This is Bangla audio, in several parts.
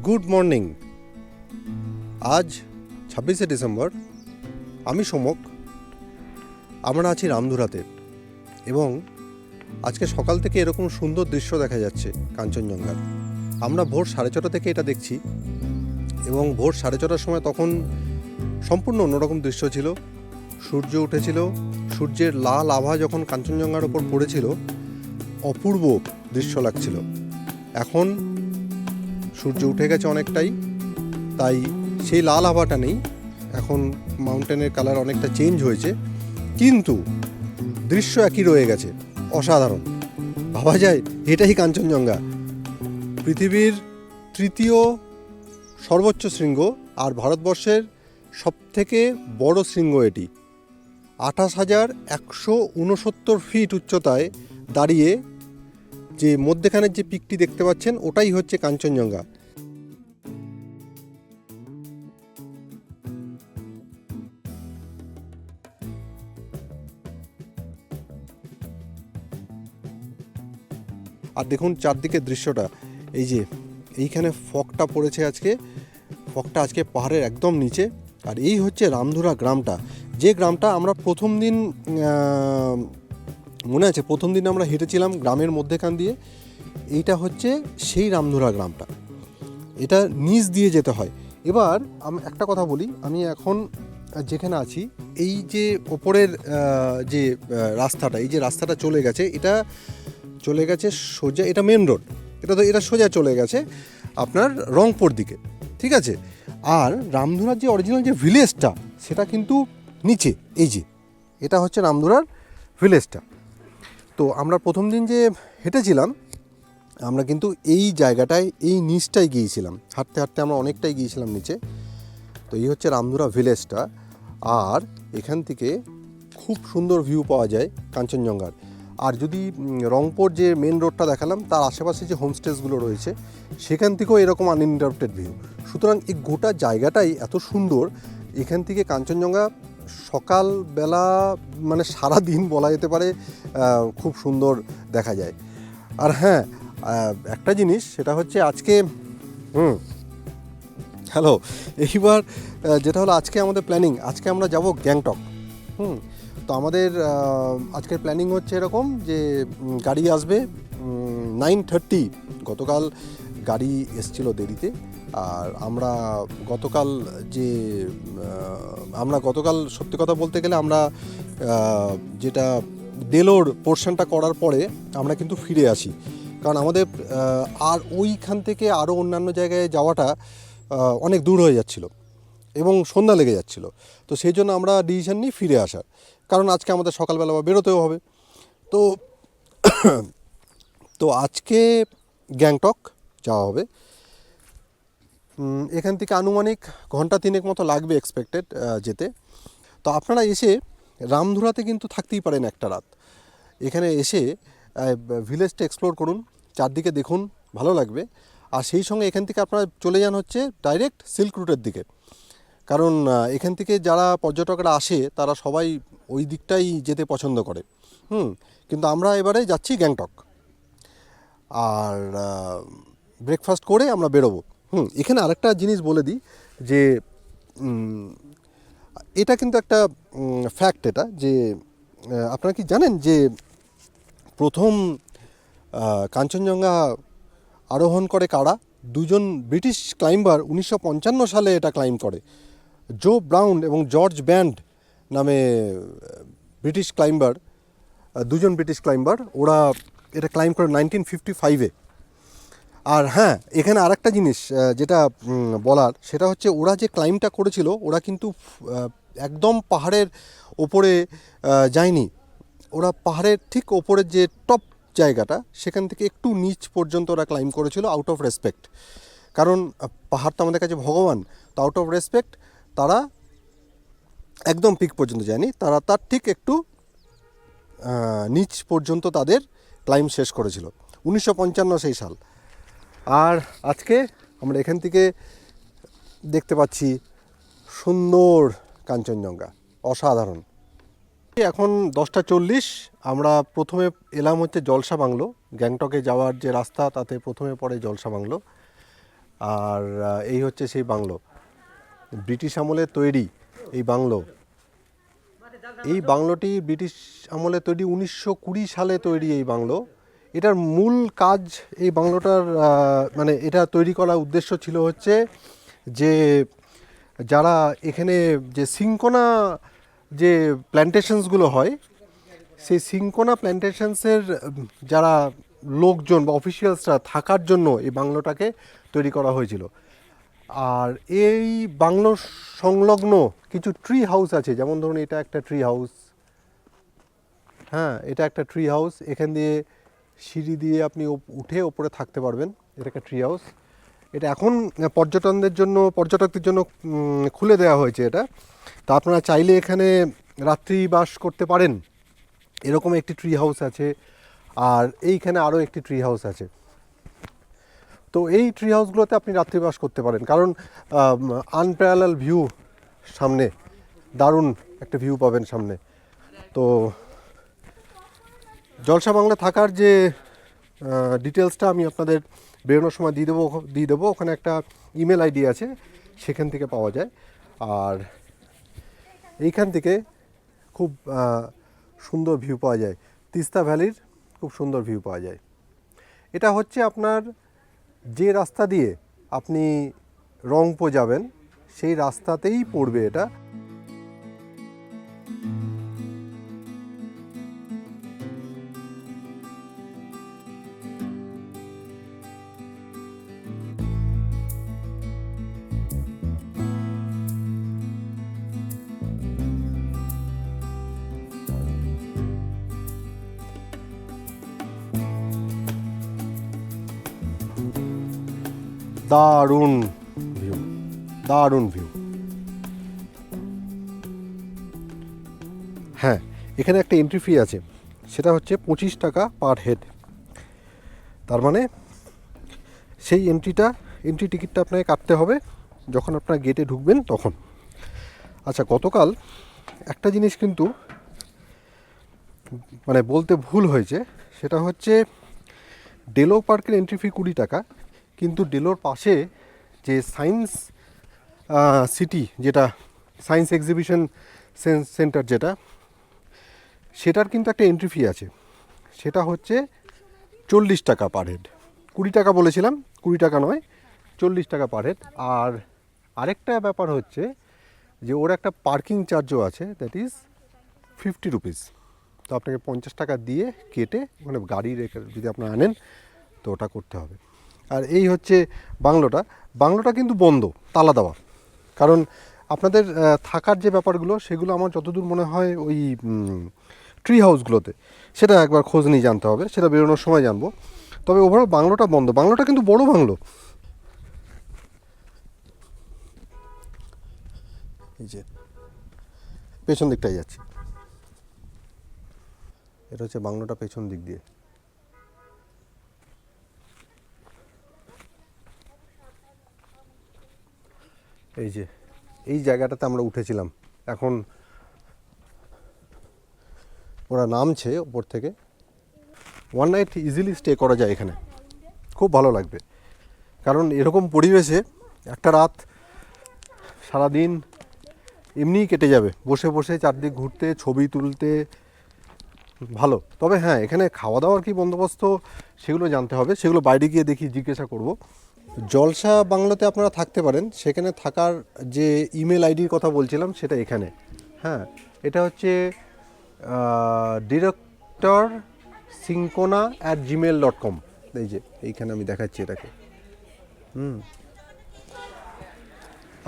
Good morning. আজ 26শে ডিসেম্বর। আমি সমক। আমরা আছি রামধুরাতে এবং আজকে সকাল থেকে এরকম সুন্দর দৃশ্য দেখা যাচ্ছে কাঞ্চনজঙ্ঘার। আমরা ভোর 6:30 থেকে এটা দেখছি এবং ভোর 6:30টার সময় তখন সম্পূর্ণ অন্যরকম দৃশ্য ছিল। সূর্য উঠেছিল, সূর্যের লাল আভা যখন কাঞ্চনজঙ্ঘার ওপর পড়েছিল অপূর্ব দৃশ্য লাগছিল। এখন সূর্য উঠে গেছে অনেকটাই, তাই সেই লাল আভাটা নেই। এখন মাউন্টেনের কালার অনেকটা চেঞ্জ হয়েছে, কিন্তু দৃশ্য একই রয়ে গেছে। অসাধারণ, ভাবা যায় এটাই কাঞ্চনজঙ্ঘা, পৃথিবীর তৃতীয় সর্বোচ্চ শৃঙ্গ আর ভারতবর্ষের সবথেকে বড় শৃঙ্গ এটি। 28,169 ফিট উচ্চতায় দাঁড়িয়ে যে মধ্যেখানের যে পিকটি দেখতে পাচ্ছেন ওটাই হচ্ছে কাঞ্চনজঙ্ঘা। আর দেখুন চারদিকের দৃশ্যটা, এই যে এইখানে ফগটা পড়েছে আজকে, ফগটা আজকে পাহাড়ের একদম নিচে। আর এই হচ্ছে রামধুরা গ্রামটা, যে গ্রামটা আমরা প্রথম দিন মনে আছে, প্রথম দিন আমরা হেঁটেছিলাম গ্রামের মধ্যেখান দিয়ে। এইটা হচ্ছে সেই রামধুরা গ্রামটা, এটা নিচ দিয়ে যেতে হয়। এবার আমি একটা কথা বলি, আমি এখন যেখানে আছি এই যে ওপরের যে রাস্তাটা, এই যে রাস্তাটা চলে গেছে, এটা চলে গেছে সোজা, এটা মেন রোড, এটা সোজা চলে গেছে আপনার রংপুর দিকে, ঠিক আছে। আর রামধুরার যে অরিজিনাল যে ভিলেজটা সেটা কিন্তু নিচে, এই যে এটা হচ্ছে রামধুরার ভিলেজটা। তো আমরা প্রথম দিন যে হেঁটেছিলাম আমরা কিন্তু এই জায়গাটায়, এই নিচটায় গিয়েছিলাম, হাঁটতে হাঁটতে আমরা অনেকটাই গিয়েছিলাম নিচে। তো এই হচ্ছে রামধুরা ভিলেজটা, আর এখান থেকে খুব সুন্দর ভিউ পাওয়া যায় কাঞ্চনজঙ্ঘার। আর যদি রংপুর যে মেন রোডটা দেখালাম তার আশেপাশে যে হোমস্টেসগুলো রয়েছে সেখান থেকেও এরকম আনইন্টারাপ্টেড ভিউ। সুতরাং এই গোটা জায়গাটাই এত সুন্দর। এখান থেকে কাঞ্চনজঙ্ঘা সকালবেলা মানে সারা দিন বলা যেতে পারে খুব সুন্দর দেখা যায়। আর হ্যাঁ, একটা জিনিস সেটা হচ্ছে আজকে হ্যালো, এইবার যেটা হলো আজকে আমাদের প্ল্যানিং, আজকে আমরা যাব গ্যাংটক। তো আমাদের আজকের প্ল্যানিং হচ্ছে এরকম যে গাড়ি আসবে 9:30। গতকাল গাড়ি এসছিল দেরিতে। আর আমরা গতকাল সত্যি কথা বলতে গেলে আমরা যেটা ডেলোর পোর্শনটা করার পরে আমরা কিন্তু ফিরে আসি, কারণ আমাদের আর ওইখান থেকে আরও অন্যান্য জায়গায় যাওয়াটা অনেক দূর হয়ে যাচ্ছিল এবং সন্ধ্যা লেগে যাচ্ছিল। তো সেই জন্য আমরা ডিসিশন নিই ফিরে আসার, কারণ আজকে আমাদের সকালবেলা বেরোতেও হবে। তো তো আজকে গ্যাংটক যাওয়া হবে। এখান থেকে আনুমানিক ঘন্টা 3 মতো লাগবে এক্সপেক্টেড যেতে। তো আপনারা এসে রামধুরাতে কিন্তু থাকতেই পারেন একটা রাত। এখানে এসে ভিলেজটা এক্সপ্লোর করুন, চারদিকে দেখুন, ভালো লাগবে। আর সেই সঙ্গে এখান থেকে আপনারা চলে যান হচ্ছে ডাইরেক্ট সিল্ক রুটের দিকে, কারণ এখান থেকে যারা পর্যটকরা আসে তারা সবাই ওই দিকটাই যেতে পছন্দ করে। কিন্তু আমরা এবারে যাচ্ছি গ্যাংটক, আর ব্রেকফাস্ট করে আমরা বেরোবো। এখানে আরেকটা জিনিস বলে দিই যে এটা কিন্তু একটা ফ্যাক্ট, এটা যে আপনারা কি জানেন যে প্রথম কাঞ্চনজঙ্ঘা আরোহণ করে কারা? দুজন ব্রিটিশ ক্লাইম্বার 1955 সালে এটা ক্লাইম্ব করে। জো ব্রাউন এবং জর্জ ব্যান্ড নামে ব্রিটিশ ক্লাইম্বার, দুজন ব্রিটিশ ক্লাইম্বার, ওরা এটা ক্লাইম্ব করে 1955-এ। আর হ্যাঁ, এখানে আরেকটা জিনিস যেটা বলার সেটা হচ্ছে ওরা যে ক্লাইম্বটা করেছিল ওরা কিন্তু একদম পাহাড়ের ওপরে যায়নি, ওরা পাহাড়ের ঠিক ওপরের যে টপ জায়গাটা সেখান থেকে একটু নিচ পর্যন্ত ওরা ক্লাইম্ব করেছিল আউট অফ রেসপেক্ট। কারণ পাহাড় তো আমাদের কাছে ভগবান, তো আউট অফ রেসপেক্ট তারা একদম পিক পর্যন্ত যায়নি, তারা তার ঠিক একটু নিচ পর্যন্ত তাদের ক্লাইম্ব শেষ করেছিল 1955 সেই সাল। আর আজকে আমরা এখান থেকে দেখতে পাচ্ছি সুন্দর কাঞ্চনজঙ্ঘা, অসাধারণ। এখন 10:40, আমরা প্রথমে এলাম হচ্ছে জলসা বাংলো। গ্যাংটকে যাওয়ার যে রাস্তা তাতে প্রথমে পড়ে জলসা বাংলো। আর এই হচ্ছে সেই বাংলো, ব্রিটিশ আমলে তৈরি এই বাংলো। এই বাংলোটি ব্রিটিশ আমলে তৈরি, 1920 সালে তৈরি এই বাংলো। এটার মূল কাজ, এই বাংলোটার মানে এটা তৈরি করার উদ্দেশ্য ছিল হচ্ছে যে যারা এখানে যে সিনকোনা যে প্ল্যান্টেশনসগুলো হয়, সেই সিনকোনা প্ল্যান্টেশনসের যারা লোকজন বা অফিসিয়ালসরা থাকার জন্য এই বাংলোটাকে তৈরি করা হয়েছিল। আর এই বাংলো সংলগ্ন কিছু ট্রি হাউস আছে, যেমন ধরুন এটা একটা ট্রি হাউস, হ্যাঁ এটা একটা ট্রি হাউস। এখান দিয়ে সিঁড়ি দিয়ে আপনি উঠে ওপরে থাকতে পারবেন, এটা একটা ট্রি হাউস। এটা এখন পর্যটকদের জন্য খুলে দেওয়া হয়েছে এটা। তা আপনারা চাইলে এখানে রাত্রি বাস করতে পারেন, এরকম একটি ট্রি হাউস আছে। আর এইখানে আরও একটি ট্রি হাউস আছে। তো এই ট্রি হাউসগুলোতে আপনি রাত্রিবাস করতে পারেন, কারণ আনপ্যারালাল ভিউ সামনে, দারুণ একটা ভিউ পাবেন সামনে। তো জলসা বাংলা থাকার যে ডিটেলসটা আমি আপনাদের বেরোনোর সময় দিয়ে দেবো। ওখানে একটা ইমেল আইডি আছে, সেখান থেকে পাওয়া যায়। আর এইখান থেকে খুব সুন্দর ভিউ পাওয়া যায়, তিস্তা ভ্যালির খুব সুন্দর ভিউ পাওয়া যায়। এটা হচ্ছে আপনার যে রাস্তা দিয়ে আপনি রংপো যাবেন সেই রাস্তাতেই পড়বে এটা। দারুণ ভিউ, দারুণ ভিউ। হ্যাঁ, এখানে একটা এন্ট্রি ফি আছে, সেটা হচ্ছে 25 টাকা পার হেড। তার মানে সেই এন্ট্রি টিকিটটা আপনাকে কাটতে হবে যখন আপনার গেটে ঢুকবেন তখন। আচ্ছা, গতকাল একটা জিনিস কিন্তু মানে বলতে ভুল হয়েছে, সেটা হচ্ছে ডেলো পার্কের এন্ট্রি ফি 20 টাকা, কিন্তু ডেলোর পাশে যে সায়েন্স সিটি, যেটা সায়েন্স এক্সিবিশন সেন্টার যেটা, সেটার কিন্তু একটা এন্ট্রি ফি আছে, সেটা হচ্ছে 40 টাকা পার হেড। 20 টাকা বলেছিলাম, 20 টাকা নয়, 40 টাকা পার হেড। আর আরেকটা ব্যাপার হচ্ছে যে ওর একটা পার্কিং চার্জও আছে, দ্যাট ইজ 50 রুপিস। তো আপনাকে 50 টাকা দিয়ে কেটে মানে গাড়ি রেখে যদি আপনারা আনেন তো ওটা করতে হবে। আর এই হচ্ছে বাংলোটা কিন্তু বন্ধ, তালা দেওয়া। কারণ আপনাদের থাকার যে ব্যাপারগুলো সেগুলো আমার যতদূর মনে হয় ওই ট্রি হাউসগুলোতে, সেটা একবার খোঁজ নিয়ে জানতে হবে, সেটা বেরোনোর সময় জানবো। তবে ওভারঅল বাংলোটা বন্ধ। বাংলোটা কিন্তু বড় বাংলো। এই যে পেছন দিকটাই যাচ্ছি, এটা হচ্ছে বাংলোটা পেছন দিক দিয়ে। এই যে এই জায়গাটাতে আমরা উঠেছিলাম, এখন ওরা নামছে ওপর থেকে। 1 নাইট ইজিলি স্টে করা যায় এখানে, খুব ভালো লাগবে। কারণ এরকম পরিবেশে একটা রাত সারাদিন এমনিই কেটে যাবে, বসে বসে চারদিক ঘুরতে, ছবি তুলতে, ভালো। তবে হ্যাঁ, এখানে খাওয়া দাওয়ার কি বন্দোবস্ত সেগুলো জানতে হবে, সেগুলো বাইরে গিয়ে দেখি জিজ্ঞাসা করব। জলসা বাংলোতে আপনারা থাকতে পারেন, সেখানে থাকার যে ইমেল আইডির কথা বলছিলাম সেটা এখানে। হ্যাঁ, এটা হচ্ছে ডিরেক্টর sincona@gmail.com। এই যে এইখানে আমি দেখাচ্ছি এটাকে।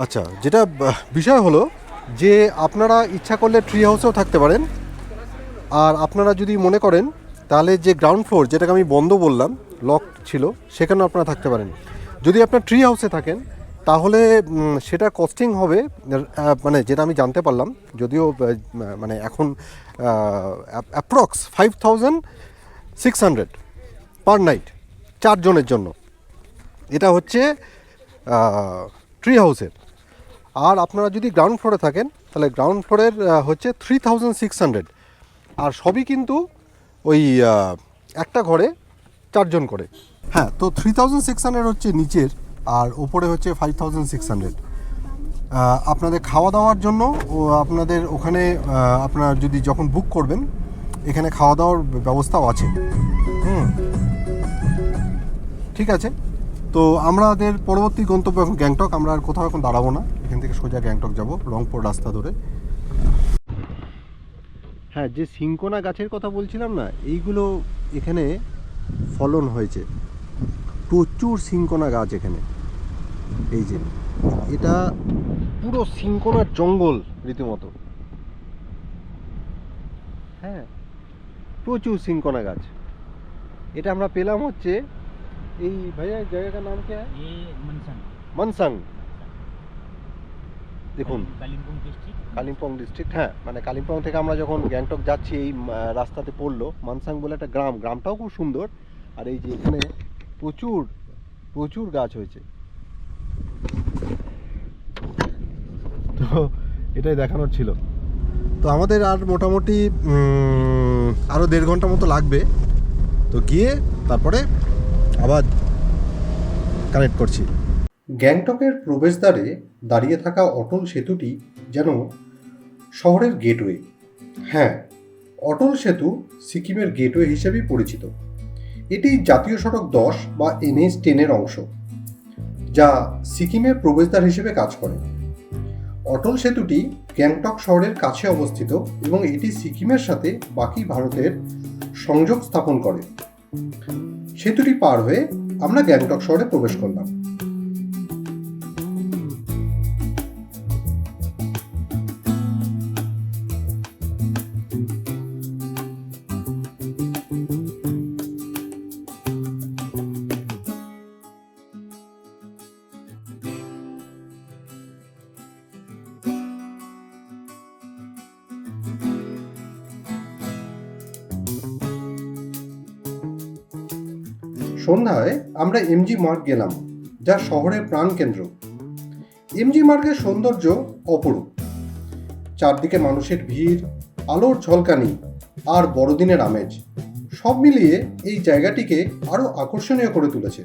আচ্ছা, যেটা বিষয় হলো যে আপনারা ইচ্ছা করলে ট্রি হাউসেও থাকতে পারেন। আর আপনারা যদি মনে করেন তাহলে যে গ্রাউন্ড ফ্লোর, যেটাকে আমি বন্ধ বললাম, লক ছিল, সেখানেও আপনারা থাকতে পারেন। যদি আপনার ট্রি হাউসে থাকেন তাহলে সেটা কস্টিং হবে, মানে যেটা আমি জানতে পারলাম, যদিও মানে এখন অ্যাপ্রক্স 5600 পার নাইট 4 জনের জন্য। এটা হচ্ছে ট্রি হাউসের। আর আপনারা যদি গ্রাউন্ড ফ্লোরে থাকেন তাহলে গ্রাউন্ড ফ্লোরের হচ্ছে 3600। আর সবই কিন্তু ওই একটা ঘরে 4 জন করে। হ্যাঁ, তো 3600 হচ্ছে নিচের, আর ওপরে হচ্ছে 5600। আপনাদের খাওয়া দাওয়ার জন্য ও আপনাদের ওখানে আপনার যদি যখন বুক করবেন এখানে খাওয়া দাওয়ার ব্যবস্থাও আছে। ঠিক আছে, তো আমাদের পরবর্তী গন্তব্য এখন গ্যাংটক। আমরা আর কোথাও এখন দাঁড়াবো না, এখান থেকে সোজা গ্যাংটক যাব রংপুর রাস্তা ধরে। হ্যাঁ, যে সিংকোনা গাছের কথা বলছিলাম না, এইগুলো এখানে ফলন হয়েছে, প্রচুর সিংকোনা গাছ এখানে। এই যে এটা পুরো সিংকোনার জঙ্গল রীতিমতো। হ্যাঁ, প্রচুর সিংকোনা গাছ। এটা আমরা পেলাম হচ্ছে এই ভাইয়া জায়গাটার নাম কি? মনসাং। দেখুন, কালিম্পং ডিস্ট্রিক্ট। হ্যাঁ, মানে কালিম্পং থেকে আমরা যখন গ্যাংটক যাচ্ছি এই রাস্তাতে পড়লো মনসাং বলে একটা গ্রাম। গ্রামটাও খুব সুন্দর। আর এই যে এখানে প্রচুর প্রচুর গাছ হয়েছে। তো এটাই দেখানোর ছিল। তো আমাদের আর মোটামুটি আরও 1.5 ঘন্টা মতো লাগবে। তো গিয়ে তারপরে আবার কানেক্ট করছি। গ্যাংটকের প্রবেশদ্বারে দাঁড়িয়ে থাকা অটল সেতুটি যেন শহরের গেটওয়ে। হ্যাঁ, অটল সেতু সিকিমের গেটওয়ে হিসেবেই পরিচিত। এটি জাতীয় সড়ক 10 বা NH-10 অংশ, যা সিকিমের প্রবেশদ্বার হিসেবে কাজ করে। অটল সেতুটি গ্যাংটক শহরের কাছে অবস্থিত এবং এটি সিকিমের সাথে বাকি ভারতের সংযোগ স্থাপন করে। সেতুটি পার হয়ে আমরা গ্যাংটক শহরে প্রবেশ করলাম। সন্ধ্যায় আমরা MG মার্গ গেলাম, যা শহরের প্রাণকেন্দ্র। MG মার্গের সৌন্দর্য অপরূপ। চারদিকে মানুষের ভিড়, আলোর ঝলকানি আর বড়দিনের আমেজ সব মিলিয়ে এই জায়গাটিকে আরও আকর্ষণীয় করে তুলেছে।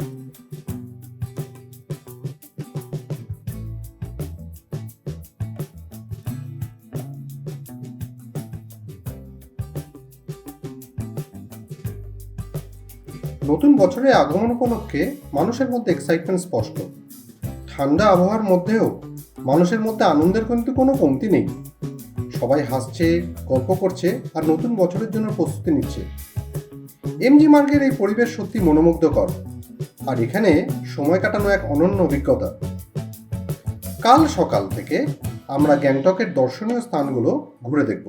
নতুন বছরের আগমন উপলক্ষে মানুষের মধ্যে এক্সাইটমেন্ট স্পষ্ট। ঠান্ডা আবহাওয়ার মধ্যেও মানুষের মধ্যে আনন্দের কিন্তু কোনো কমতি নেই। সবাই হাসছে, গল্প করছে আর নতুন বছরের জন্য প্রস্তুতি নিচ্ছে। MG মার্গের এই পরিবেশ সত্যি মনোমুগ্ধকর, আর এখানে সময় কাটানো এক অনন্য অভিজ্ঞতা। কাল সকাল থেকে আমরা গ্যাংটকের দর্শনীয় স্থানগুলো ঘুরে দেখব।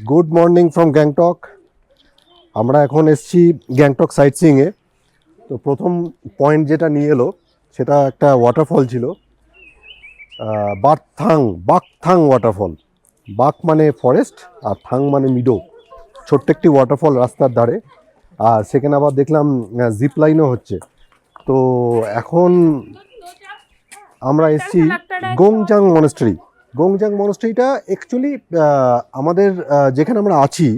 Good morning from Gangtok. আমরা এখন এসেছি গ্যাংটক সাইট সিইংয়ে। তো প্রথম পয়েন্ট যেটা নিয়ে এলো সেটা একটা ওয়াটারফল ছিল, বাকথাং ওয়াটারফল। বাক মানে ফরেস্ট আর থাং মানে মিডো। ছোট্ট একটি ওয়াটারফল রাস্তার ধারে, আর সেখানে আবার দেখলাম জিপ লাইনও হচ্ছে। তো এখন আমরা এসেছি গোংজাং মনেস্ট্রি। গোংজাং মনেস্ট্রিটা অ্যাকচুয়ালি আমাদের যেখানে আমরা আছি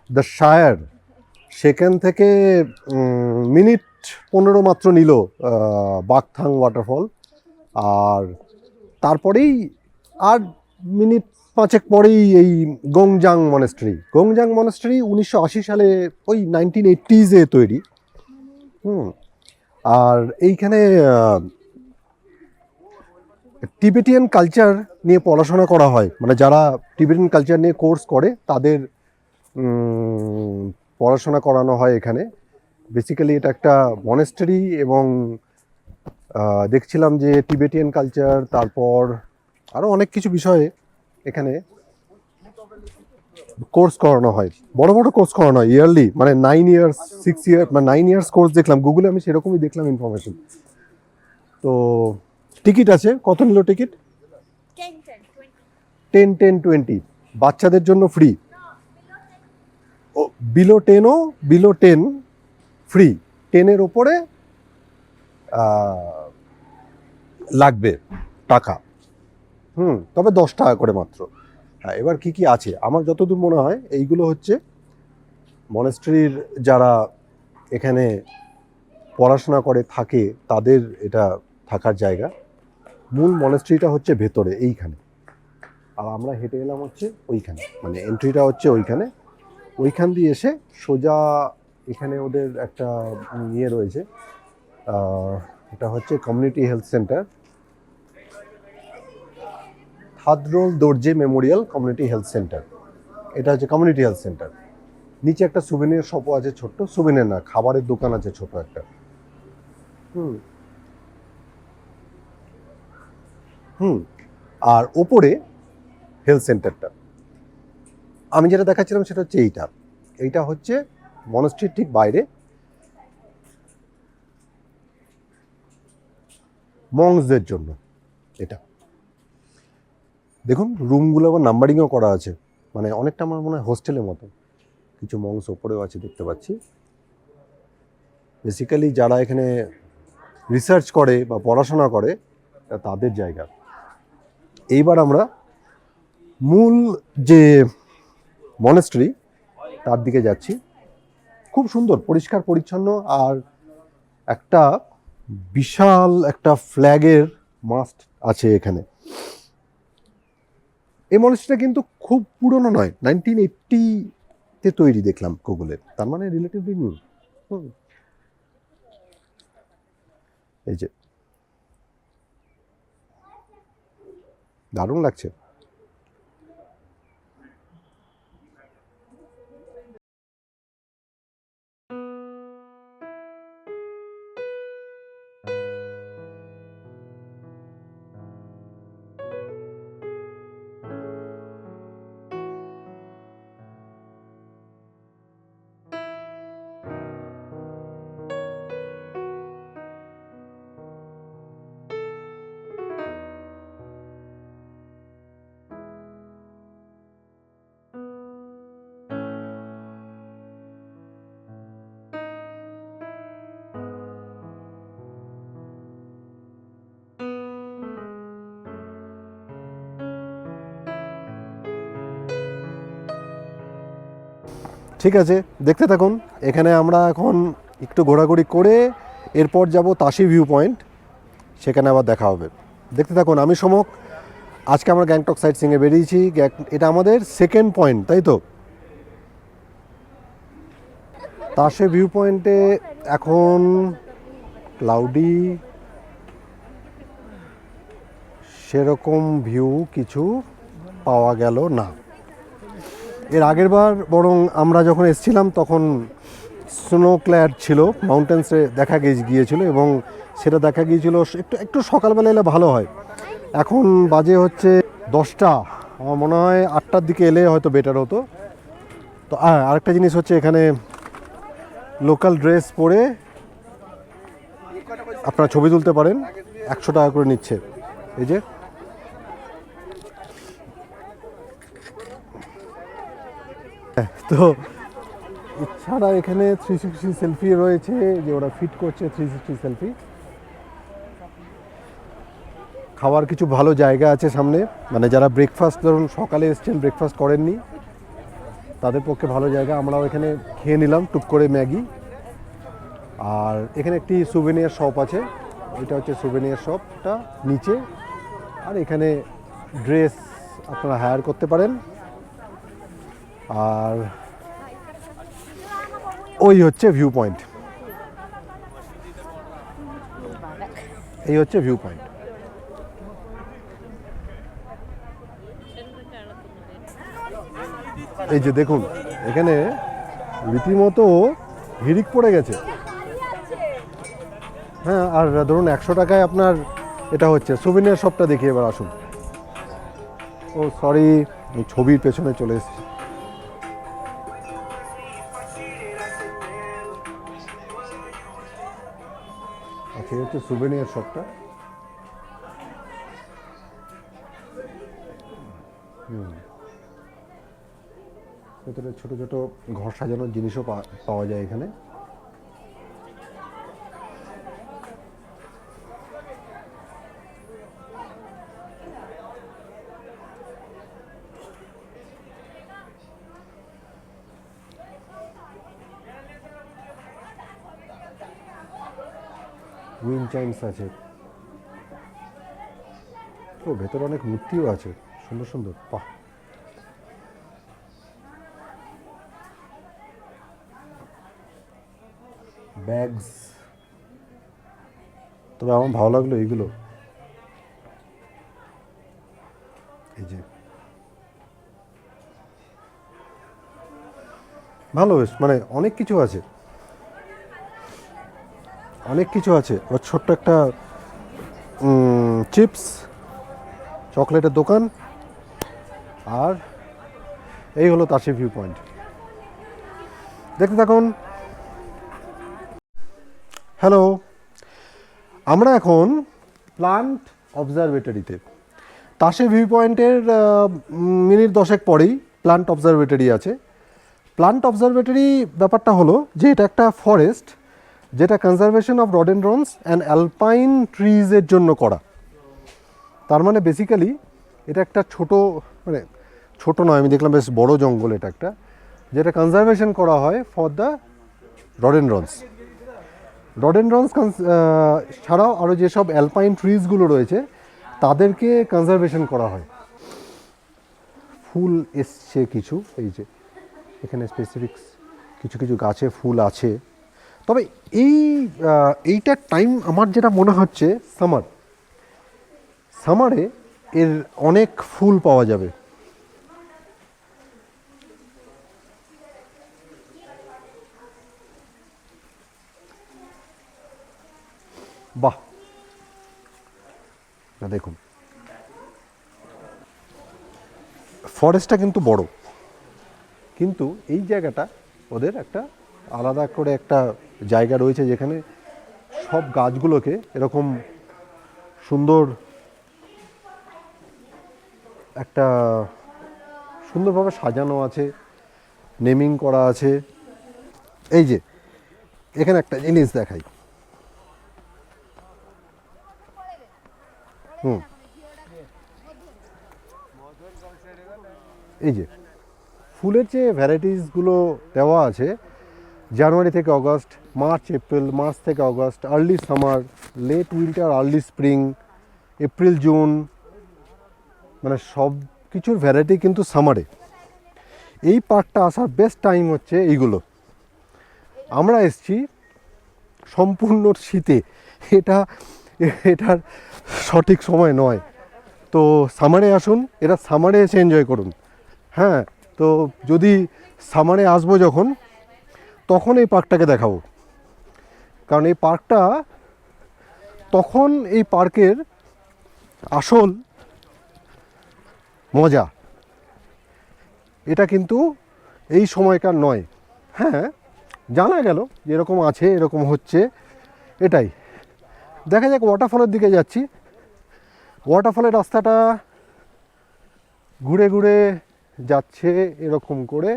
দ্য শায়ার, সেখান থেকে মিনিট 15 মাত্র নিল বাকথাং ওয়াটারফল। আর তারপরেই আর মিনিট 5 পরেই এই গোংজাং মনেস্ট্রি। 1980 সালে ওই 1980s তৈরি। আর এইখানে টিবেটিয়ান কালচার নিয়ে পড়াশোনা করা হয়, মানে যারা টিবেটিয়ান কালচার নিয়ে কোর্স করে তাদের পড়াশোনা করানো হয় এখানে। বেসিক্যালি এটা একটা মনেস্টারি, এবং দেখছিলাম যে টিবেটিয়ান কালচার, তারপর আরও অনেক কিছু বিষয়ে এখানে কোর্স করানো হয়, বড় বড় কোর্স করানো হয় ইয়ারলি, মানে 9 ইয়ার্স 6 ইয়ার মানে 9 ইয়ার্স কোর্স দেখলাম গুগলে, আমি সেরকমই দেখলাম ইনফরমেশন। তো টিকিট আছে, কত নিল টিকিট? 10-20। বাচ্চাদের জন্য ফ্রি, ও বিলো 10 ফ্রি, 10-এর ওপরে লাগবে টাকা। তবে 10 টাকা করে মাত্র। হ্যাঁ, এবার কি কি আছে আমার যতদূর মনে হয় এইগুলো হচ্ছে মনেস্ট্রির যারা এখানে পড়াশোনা করে থাকে তাদের এটা থাকার জায়গা। মূল মনেস্ট্রিটা হচ্ছে ভেতরে এইখানে, আর আমরা হেঁটে এলাম হচ্ছে ওইখানে, মানে এন্ট্রিটা হচ্ছে ওইখানে। ওইখান দিয়ে এসে সোজা এখানে ওদের একটা ইয়ে রয়েছে, এটা হচ্ছে community health centre, Thadrol Dorje memorial community health centre. এটা হচ্ছে কমিউনিটি হেলথ সেন্টার। নিচে একটা সুভেনিয়ার শপও আছে, ছোট্ট সুভেনিয়ার না, খাবারের দোকান আছে ছোট একটা। আর ওপরে হেলথ সেন্টারটা আমি যেটা দেখাচ্ছিলাম সেটা হচ্ছে এইটা হচ্ছে মনাস্ট্রির ঠিক বাইরে, মংসদের জন্য এটা। দেখুন রুমগুলো আবার নাম্বারিংও করা আছে, মানে অনেকটা আমার মনে হয় হোস্টেলের মতো। কিছু মংস ওপরেও আছে দেখতে পাচ্ছি। বেসিক্যালি যারা এখানে রিসার্চ করে বা পড়াশোনা করে তাদের জায়গা। এইবার আমরা মূল যে মনেস্ট্রি তার দিকে যাচ্ছি। খুব সুন্দর, পরিষ্কার পরিচ্ছন্ন, আর একটা বিশাল একটা ফ্ল্যাগের মাস্ট আছে এখানে। এই মনেস্ট্রিটা কিন্তু খুব পুরনো নয়, 1980-তে তৈরি দেখলাম গুগলে, তার মানে রিলেটিভলি নিউ। এই যে দারুণ লাগছে। ঠিক আছে, দেখতে থাকুন। এখানে আমরা এখন একটু ঘোরাঘুরি করে এরপর যাব তাশি ভিউ পয়েন্ট, সেখানে আবার দেখা হবে। দেখতে থাকুন। আমি সমক, আজকে আমরা গ্যাংটক সাইট সিংয়ে বেরিয়েছি। এটা আমাদের সেকেন্ড পয়েন্ট, তাই তো? তাশি ভিউ পয়েন্টে এখন ক্লাউডি, সেরকম ভিউ কিছু পাওয়া গেল না। এর আগের বার বরং আমরা যখন এসেছিলাম তখন স্নো ক্ল্যাড ছিল, মাউন্টেন্সে দেখা গিয়েছিল, এবং সেটা দেখা গিয়েছিল একটু সকালবেলা এলে ভালো হয়। এখন বাজে হচ্ছে 10টা, আমার মনে হয় 8টার দিকে এলে হয়তো বেটার হতো। তো আরেকটা জিনিস হচ্ছে, এখানে লোকাল ড্রেস পরে আপনারা ছবি তুলতে পারেন, 100 টাকা করে নিচ্ছে। এই যে তো এছাড়া এখানে 360 সেলফি রয়েছে, যে ওরা ফিট করছে 360 সেলফি। খাওয়ার কিছু ভালো জায়গা আছে সামনে, মানে যারা ব্রেকফাস্ট, ধরুন সকালে এসছেন ব্রেকফাস্ট করেননি, তাদের পক্ষে ভালো জায়গা। আমরাও এখানে খেয়ে নিলাম টুক করে ম্যাগি। আর এখানে একটি সুভেনিয়ার শপ আছে, এটা হচ্ছে সুভেনিয়ার শপটা নিচে। আর এখানে ড্রেস আপনারা হায়ার করতে পারেন। আর ওই হচ্ছে ভিউ পয়েন্ট, এই হচ্ছে ভিউ পয়েন্ট। এই যে দেখুন, এখানে রীতিমতো হিড়িক পড়ে গেছে। হ্যাঁ, আর ধরুন 100 টাকায় আপনার এটা হচ্ছে। সুভিনিয়ার শপটা দেখি এবার, আসুন। ও সরি, ছবির পেছনে চলে এসেছি। আচ্ছা, এই হচ্ছে সুভেনিয়ার শপটা। ভেতরে ছোট ছোট ঘর সাজানোর জিনিসও পাওয়া যায় এখানে। উইন্ড চাইমস আছে। ও, ভেতরে অনেক মূর্তিও আছে, সুন্দর সুন্দর। বাহ, ব্যাগস। তবে আমার ভালো লাগলো এইগুলো, এই যে ভালো, বেশ মানে অনেক কিছু আছে, অনেক কিছু আছে। ওর ছোট্ট একটা চিপস চকলেটের দোকান। আর এই হলো তাসে ভিউ পয়েন্ট। দেখতে থাকুন। হ্যালো, আমরা এখন প্লান্ট অবজারভেটরিতে। তাসে ভিউ পয়েন্টের মিনিট 10 পরেই প্লান্ট অবজারভেটরি আছে। প্লান্ট অবজারভেটরি ব্যাপারটা হলো যে এটা একটা ফরেস্ট, যেটা কনজারভেশন অফ রডেনড্রনস অ্যান্ড অ্যালপাইন ট্রিজের জন্য করা। তার মানে বেসিক্যালি এটা একটা ছোট, মানে ছোট নয়, আমি দেখলাম বেশ বড় জঙ্গল এটা একটা, যেটা কনজারভেশন করা হয় ফর দ্য রডেনড্রনস। রডেনড্রনস ছাড়াও আরও যেসব অ্যালপাইন ট্রিজগুলো রয়েছে তাদেরকে কনজারভেশন করা হয়। ফুল এসছে কিছু, এই যে এখানে স্পেসিফিক্স কিছু কিছু গাছে ফুল আছে। তবে এইটার টাইম আমার যেটা মনে হচ্ছে সামারে এর অনেক ফুল পাওয়া যাবে। বাহ, না দেখুন, ফরেস্টটা কিন্তু বড়, কিন্তু এই জায়গাটা ওদের একটা আলাদা করে একটা জায়গা রয়েছে যেখানে সব গাছগুলোকে এরকম সুন্দর একটা সুন্দরভাবে সাজানো আছে, নেমিং করা আছে। এই যে এখানে একটা জিনিস দেখাই, এই যে ফুলের যে ভ্যারাইটিসগুলো দেওয়া আছে, জানুয়ারি থেকে অগস্ট, মার্চ এপ্রিল, মার্চ থেকে August, early summer, late winter, early spring, April June, মানে সব কিছুর ভ্যারাইটি কিন্তু সামারে। এই পার্কটা আসার বেস্ট টাইম হচ্ছে এইগুলো। আমরা এসছি সম্পূর্ণ শীতে, এটার সঠিক সময় নয়। তো সামারে আসুন, এটা সামারে এসে এনজয় করুন। হ্যাঁ, তো যদি সামারে আসবো যখন, তখন এই পার্কটাকে দেখাবো, কারণ এই পার্কটা তখন এই পার্কের আসল মজা। এটা কিন্তু এই সময়কার নয়। হ্যাঁ, জানা গেল যে এরকম আছে, এরকম হচ্ছে, এটাই। দেখা যাক, ওয়াটারফলের দিকে যাচ্ছি। ওয়াটারফলের রাস্তাটা ঘুরে ঘুরে যাচ্ছে এরকম করে,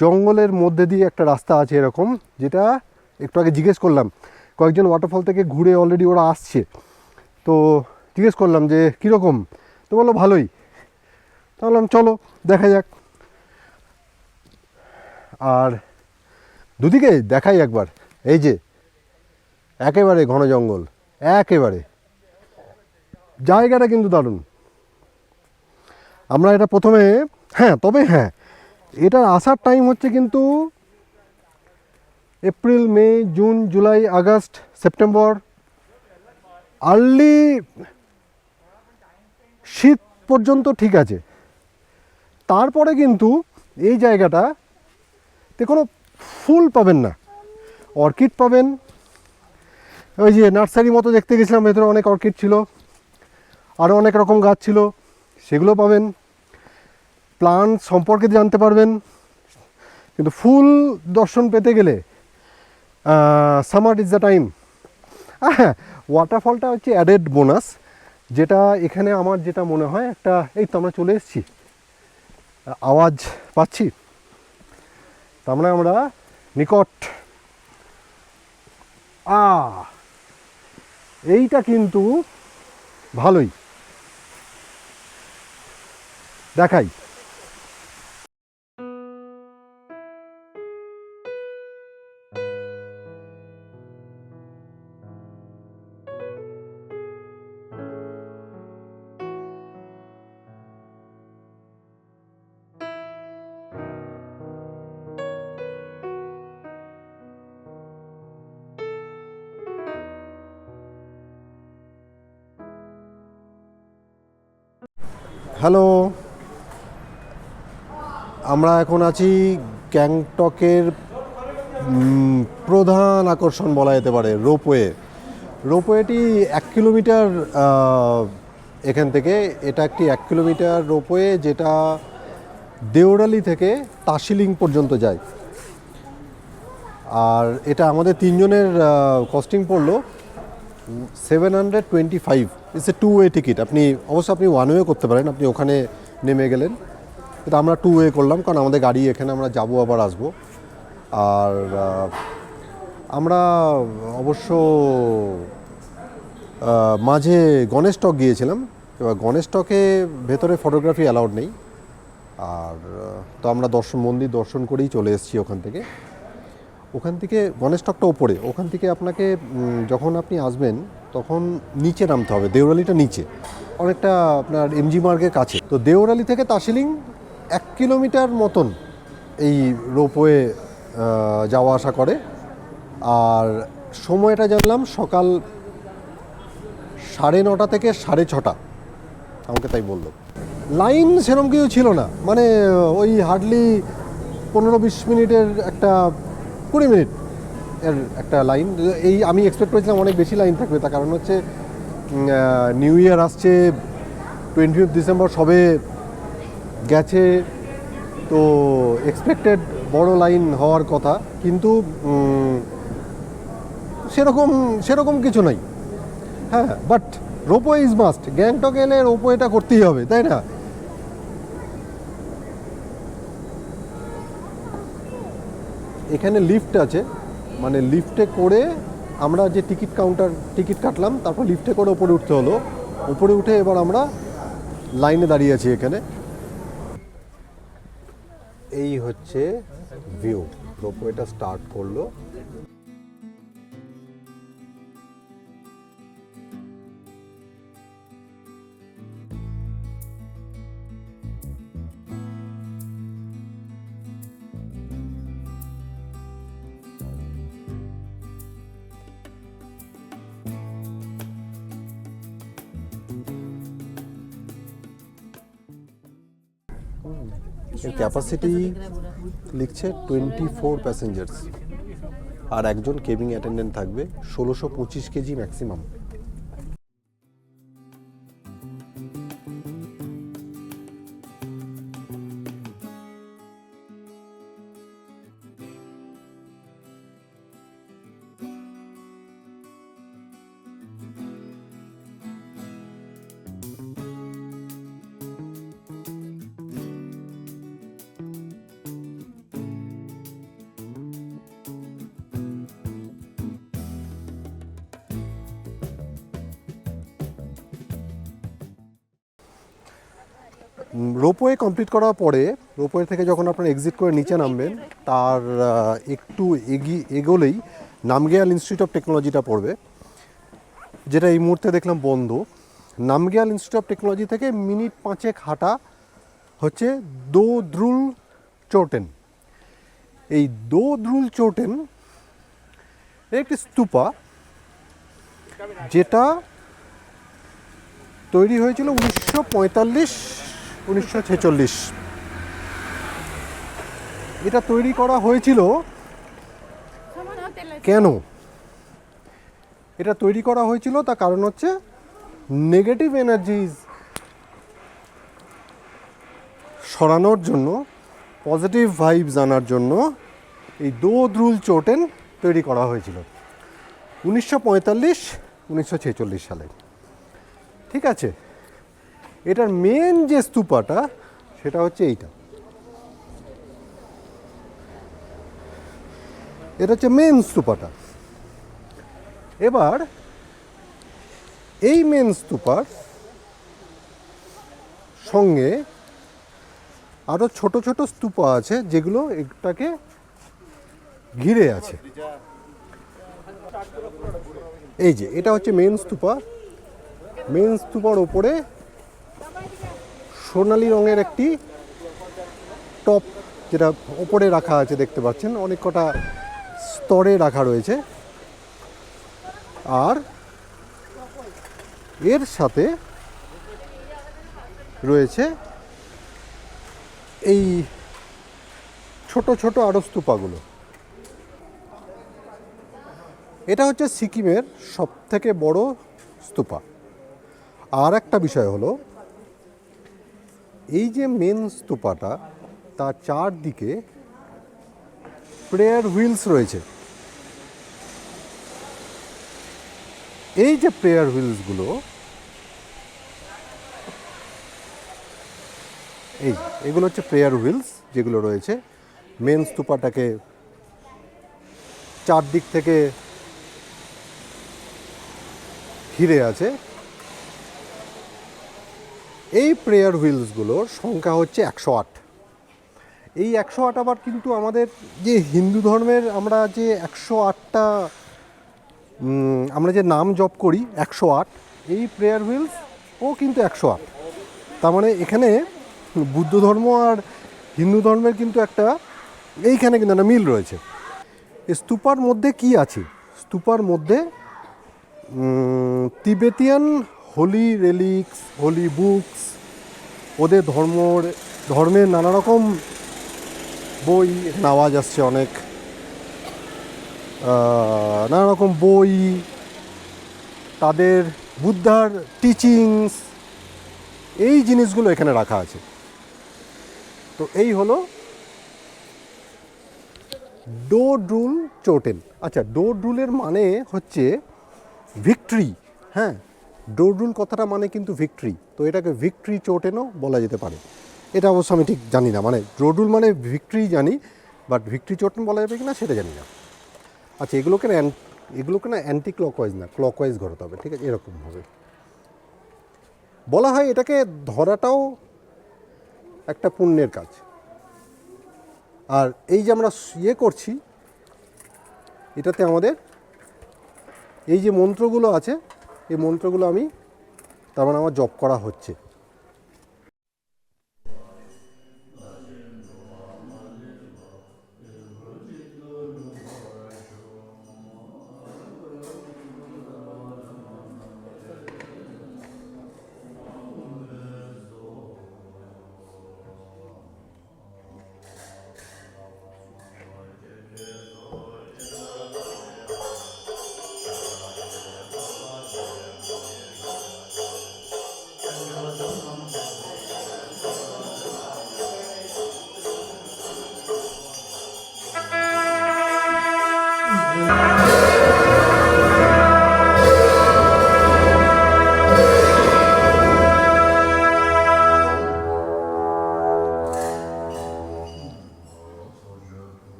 জঙ্গলের মধ্যে দিয়ে একটা রাস্তা আছে এরকম, যেটা একটু আগে জিজ্ঞেস করলাম, কয়েকজন ওয়াটারফল থেকে ঘুরে অলরেডি ওরা আসছে, তো জিজ্ঞেস করলাম যে কীরকম, তো বললো ভালোই। তো বললাম চলো দেখা যাক। আর দুদিকে দেখাই একবার, এই যে একেবারে ঘন জঙ্গল, একেবারে জায়গাটা কিন্তু দারুণ। আমরা এটা প্রথমে, তবে এটার আসার টাইম হচ্ছে কিন্তু April, May, June, July, August, September, early শীত পর্যন্ত ঠিক আছে। তারপরে কিন্তু এই জায়গাটাতে কোনো ফুল পাবেন না, অর্কিড পাবেন। ওই যে নার্সারি মতো দেখতে গেছিলাম, ভেতরে অনেক অর্কিড ছিল, আরও অনেক রকম গাছ ছিল, সেগুলো পাবেন। প্লান্ট সম্পর্কে জানতে পারবেন, কিন্তু ফুল দর্শন পেতে গেলে সামার ইজ দ্য টাইম। হ্যাঁ, ওয়াটারফলটা হচ্ছে অ্যাডেড বোনাস, যেটা এখানে আমার যেটা মনে হয় একটা, এই তো আমরা চলে এসেছি, আওয়াজ পাচ্ছি, তার মানে আমরা নিকট। এইটা কিন্তু ভালোই দেখাই। হ্যালো, আমরা এখন আছি গ্যাংটকের প্রধান আকর্ষণ বলা যেতে পারে রোপওয়ে। রোপওয়েটি 1 কিলোমিটার এখান থেকে, এটা একটি 1 কিলোমিটার রোপওয়ে যেটা দেওরালি থেকে তাসিলিং পর্যন্ত যায়। আর এটা আমাদের তিনজনের কস্টিং পড়লো 725। It's a 2 way ticket. আপনি অবশ্য আপনি 1 ওয়ে করতে পারেন, আপনি ওখানে নেমে গেলেন, কিন্তু আমরা 2 ওয়ে করলাম কারণ আমাদের গাড়ি এখানে, আমরা যাবো আবার আসবো। আর আমরা অবশ্য মাঝে গণেশটক গিয়েছিলাম। এবার গণেশটকে ভেতরে ফটোগ্রাফি অ্যালাউড নেই, আর তো আমরা মন্দির দর্শন করেই চলে এসেছি ওখান থেকে গণেশটকটা ওপরে, ওখান থেকে আপনাকে যখন আপনি আসবেন তখন নিচে নামতে হবে, দেওরালিটা নিচে, অনেকটা আপনার এমজি মার্গের কাছে। তো দেওরালি থেকে তাসিলিং 1 কিলোমিটার মতন এই রোপওয়ে যাওয়া আসা করে। আর সময়টা জানলাম সকাল 9:30 থেকে 6:30, আমাকে তাই বললো। লাইন সেরকম কিছু ছিল না, মানে ওই হার্ডলি 15-20 মিনিটের একটা, 20 মিনিট এর একটা লাইন। এই আমি এক্সপেক্ট করেছিলাম অনেক বেশি লাইন থাকবে, তার কারণ হচ্ছে নিউ ইয়ার আসছে, 25 ডিসেম্বর সবে গেছে, তো এক্সপেক্টেড বড় লাইন হওয়ার কথা, কিন্তু সেরকম কিছু নাই। হ্যাঁ, but ropeway is must. Gangtok এলে রোপওয়েটা করতেই হবে, তাই না? এখানে লিফট আছে, মানে লিফটে করে আমরা যে টিকিট কাটলাম, তারপর লিফটে করে ওপরে উঠতে হলো। ওপরে উঠে এবার আমরা লাইনে দাঁড়িয়ে আছি এখানে। এই হচ্ছে ভিউ, রোপওয়েটা স্টার্ট করলো। এর ক্যাপাসিটি লিখছে 24 প্যাসেঞ্জার্স, আর একজন কেবিন অ্যাটেন্ডেন্ট থাকবে, 1625 কেজি ম্যাক্সিমাম। রোপওয়ে কমপ্লিট করার পরে, রোপওয়ে থেকে যখন আপনারা এক্সিট করে নিচে নামবেন, তার একটু এগোলেই নামগিয়াল ইনস্টিটিউট অফ টেকনোলজিটা পড়বে, যেটা এই মুহূর্তে দেখলাম বন্ধ। নামগিয়াল ইনস্টিটিউট অফ টেকনোলজি থেকে মিনিট 5 হাঁটা হচ্ছে দো দ্রুল চোটেন। এই দো দ্রুল চোটেন একটি স্তূপা, যেটা তৈরি হয়েছিল 1945-1946। এটা তৈরি করা হয়েছিল কেন? এটা তৈরি করা হয়েছিল তার কারণ হচ্ছে নেগেটিভ এনার্জিজ সরানোর জন্য, পজিটিভ ভাইবস আনার জন্য এই দো দ্রুল চোটেন তৈরি করা হয়েছিল 1945-1946 সালে। ঠিক আছে, এটার মেন যে স্তূপাটা সেটা হচ্ছে এইটা। এটা হচ্ছে মেন স্তূপাটা। এবার এই মেন স্তূপার সঙ্গে আরও ছোট ছোট স্তূপা আছে যেগুলো এটাকে ঘিরে আছে। এই যে এটা হচ্ছে মেন স্তূপা। মেন স্তূপার ওপরে সোনালি রঙের একটি টপ যেটা ওপরে রাখা আছে, দেখতে পাচ্ছেন অনেক কটা স্তরে রাখা রয়েছে। আর এর সাথে রয়েছে এই ছোট ছোট আরও স্তূপাগুলো। এটা হচ্ছে সিকিমের সবথেকে বড় স্তূপা। আর একটা বিষয় হলো, এই যে মেন স্তূপাটা তার চারদিকে প্রেয়ার হুইলস রয়েছে। এই যে প্রেয়ার হুইলসগুলো, এগুলো হচ্ছে প্রেয়ার হুইলস যেগুলো রয়েছে মেন স্তূপাটাকে চারদিক থেকে ঘিরে আছে। এই প্রেয়ার হুইলসগুলোর সংখ্যা হচ্ছে 108। এই 108 আবার কিন্তু আমাদের যে হিন্দু ধর্মের আমরা যে 108টা আমরা যে নাম জপ করি 108, এই প্রেয়ার হুইলস ও কিন্তু 108। তার মানে এখানে বুদ্ধ ধর্ম আর হিন্দু ধর্মের কিন্তু একটা এইখানে কিন্তু একটা মিল রয়েছে। স্তূপার মধ্যে কি আছে? স্তূপার মধ্যে তিবেতিয়ান হোলি রেলিক্স, হোলি বুকস, ওদের ধর্মের নানা রকম বই, এখানে আওয়াজ আসছে অনেক, নানা রকম বই, তাদের বুদ্ধার টিচিংস, এই জিনিসগুলো এখানে রাখা আছে। তো এই হলো ডোড্রুল চোটেন। আচ্ছা, ডোড্রুলের মানে হচ্ছে ভিক্টরি। হ্যাঁ, ডোড্রুল কথাটা মানে কিন্তু ভিক্টরি, তো এটাকে ভিক্টরি চোটেনও বলা যেতে পারে। এটা অবশ্য আমি ঠিক জানি না, মানে ডোড্রুল মানে ভিক্টরি জানি, বাট ভিক্টরি চোটেন বলা যাবে কি না সেটা জানি না। আচ্ছা, এগুলোকে না অ্যান্টি ক্লকওয়াইজ না, ক্লকওয়াইজ ঘোরাতে হবে। ঠিক আছে, এরকম হবে। বলা হয় এটাকে ধরাটাও একটা পুণ্যের কাজ। আর এই যে আমরা করছি, এটাতে আমাদের এই যে মন্ত্রগুলো আছে, এই মন্ত্রগুলো তার মানে আমার জপ করা হচ্ছে।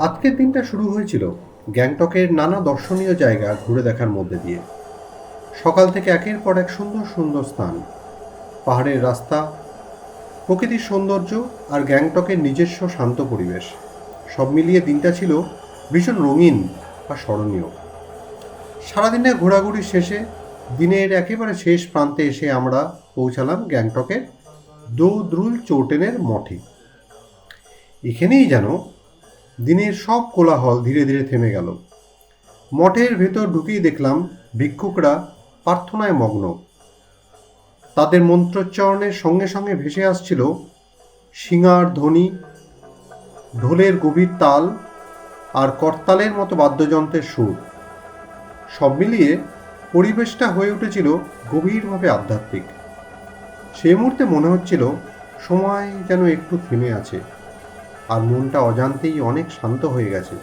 আজকের দিনটা শুরু হয়েছিল গ্যাংটকের নানা দর্শনীয় জায়গা ঘুরে দেখার মধ্যে দিয়ে। সকাল থেকে একের পর এক সুন্দর সুন্দর স্থান, পাহাড়ের রাস্তা, প্রকৃতির সৌন্দর্য আর গ্যাংটকের নিজস্ব শান্ত পরিবেশ, সব মিলিয়ে দিনটা ছিল ভীষণ রঙিন বা স্মরণীয়। সারাদিনের ঘোরাঘুরি শেষে দিনের একেবারে শেষ প্রান্তে এসে আমরা পৌঁছালাম গ্যাংটকের ডোড্রুল চৌটেনের মঠে। এখানেই যেন দিনের সব কোলাহল ধীরে ধীরে থেমে গেল। মঠের ভেতর ঢুকেই দেখলাম ভিক্ষুকরা প্রার্থনায় মগ্ন। তাদের মন্ত্রোচ্চারণের সঙ্গে সঙ্গে ভেসে আসছিল শিঙার ধ্বনি, ঢোলের গভীর তাল আর করতালের মতো বাদ্যযন্ত্রের সুর। সব মিলিয়ে পরিবেশটা হয়ে উঠেছিল গভীরভাবে আধ্যাত্মিক। সেই মুহূর্তে মনে হচ্ছিল সময় যেন একটু থেমে আছে, আর মনটা অজান্তেই অনেক শান্ত হয়ে গেছে।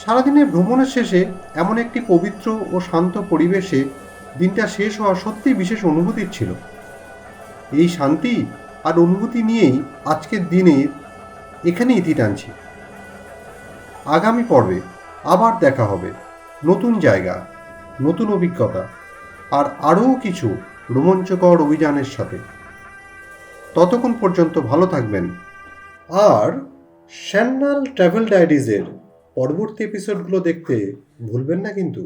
সারাদিনের ভ্রমণের শেষে এমন একটি পবিত্র ও শান্ত পরিবেশে দিনটা শেষ হওয়া সত্যিই বিশেষ অনুভূতির ছিল। এই শান্তি আর অনুভূতি নিয়েই আজকের দিনে এখানে ইতি টানছি। আগামী পর্বে আবার দেখা হবে, নতুন জায়গা, নতুন অভিজ্ঞতা আর আরও কিছু রোমাঞ্চকর অভিযানের সাথে। ততক্ষণ পর্যন্ত ভালো থাকবেন। আর শ্যান্নাল ট্রাভেল ডায়েরিজের পরবর্তী এপিসোডগুলো দেখতে ভুলবেন না কিন্তু।